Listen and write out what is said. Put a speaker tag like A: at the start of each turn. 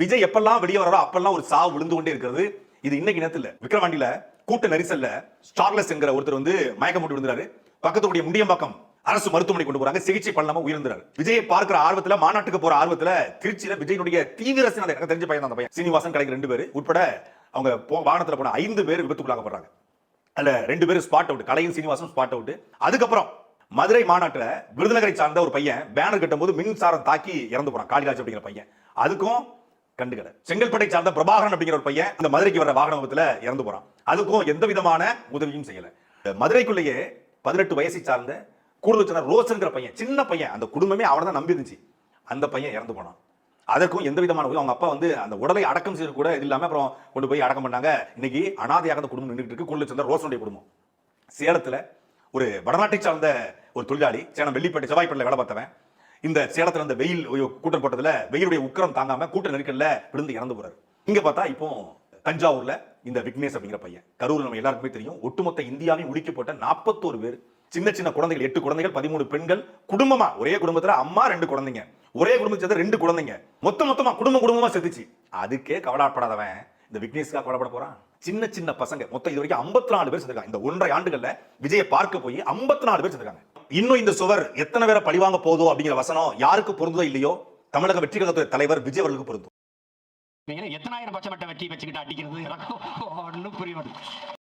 A: விஜய் எப்பெல்லாம் வெளியே வராரோ அப்பெல்லாம் ஒரு சாவு விழுந்து கொண்டே இருக்கிறது. இது இன்னைக்கு நேரத்துல விக்கிரவாண்டியில கூட்ட நெரிசல்ல ஸ்டார்லெஸ் என்கிற ஒருத்தர் வந்து மயக்கம் போட்டு விழுந்தாரு. பக்கத்துடைய முண்டியம்பாக்கம் அரசு மருத்துவமனை கொண்டு போறாங்க. சிகிச்சை பண்ணாம உயிர்ந்தாரு. விஜயை பார்க்கிற ஆர்வத்துல, மாநாட்டுக்கு போற ஆர்வத்துல திருச்சியில விஜயனுடைய தீவிர எனக்கு தெரிஞ்ச பையன் தான். அந்த பையன் சீனிவாசன் கலைஞர் 2 பேர் உட்பட அவங்க வாகனத்துல போன 5 பேர் விபத்துக்குள்ளாக்கப்படுறாங்க. அதுல 2 பேர் ஸ்பாட் அவுட், கலையும் சீனிவாசன் ஸ்பாட் அவுட். அதுக்கப்புறம் மதுரை மாநாட்டுல விருதுநகரை சார்ந்த ஒரு பையன் பேனர் கட்டும் போது மின்சாரம் தாக்கி இறந்து போறான். காளிராஜ் அப்படிங்கிற பையன். அதுக்கும் கண்டுகல. செங்கல்பட்டை சார்ந்த பிரபாகரன் அப்படிங்கிற ஒரு பையன் இந்த மதுரைக்கு வர வாகன விபத்துல இறந்து போறான். அதுக்கும் எந்த விதமான உதவியும் செய்யல. மதுரைக்குள்ளேயே 18 வயசை சார்ந்த கூடுதல் ரோசன்கிற பையன், சின்ன பையன், அந்த குடும்பமே அவனை தான் நம்பி இருந்துச்சு. அந்த பையன் இறந்து போனான். அதற்கும் எந்த விதமான அவங்க அப்பா வந்து அந்த உடலை அடக்கம் செய்ய கூட இது இல்லாம அப்புறம் கொண்டு போய் அடக்கம் பண்ணாங்க. இன்னைக்கு அனாதையாக அந்த குடும்பம் நின்றுட்டு இருக்கு. கூடுதல் சேர்ந்த ரோசனுடைய குடும்பம். சேலத்துல ஒரு வடநாட்டை சார்ந்த ஒரு தொழிலாளி, சேலம் வெள்ளிப்பேட்டை செவ்வாய்ப்பேட்டையில வேலை பார்த்தவன், இந்த சேலத்துல இந்த வெயில் கூட்டம் போட்டதுல வெயிலுடைய உக்கரம் தாங்காம கூட்ட நெருக்கல்ல விழுந்து இறந்து போறாரு. இங்க பார்த்தா இப்போ தஞ்சாவூர்ல இந்த விக்னேஷ் அப்படிங்கிற பையன், கரூர் நம்ம எல்லாருக்குமே தெரியும், ஒட்டுமொத்த இந்தியாவையும் உலுக்கி போட்ட 41 பேர், சின்ன சின்ன குழந்தைகள், 8 குழந்தைகள், 13 பெண்கள், குடும்பமா ஒரே குடும்பத்துல அம்மா 2 குழந்தைங்க, ஒரே குடும்பத்துல 2 குழந்தைங்க, மொத்தமா குடும்பமா செத்துச்சு. அதுக்கே கவலைப்படாதவன் இந்த விக்னேஷ்கா கவலைப்பட போறான். சின்ன சின்ன பசங்க மொத்தம் இது வரைக்கும் 54 பேர் செத்துருக்காங்க. இந்த 1.5 ஆண்டுகள்ல விஜயை பார்க்க போய் 54 பேர் செத்துருக்காங்க. இன்னும் இந்த சுவர் எத்தனை பேரை பழிவாங்க போதோ அப்படிங்கிற வசனம் யாருக்கு பொருந்தோ இல்லையோ, தமிழக வெற்றி கழகத்துறை தலைவர் விஜய் அவர்களுக்கு பொருந்தும்.
B: எத்தனாயிரம் பச்சை மட்டை வெட்டி வச்சுக்கிட்டு அடிக்கிறது எனக்கு புரிய மாட்டேங்குது.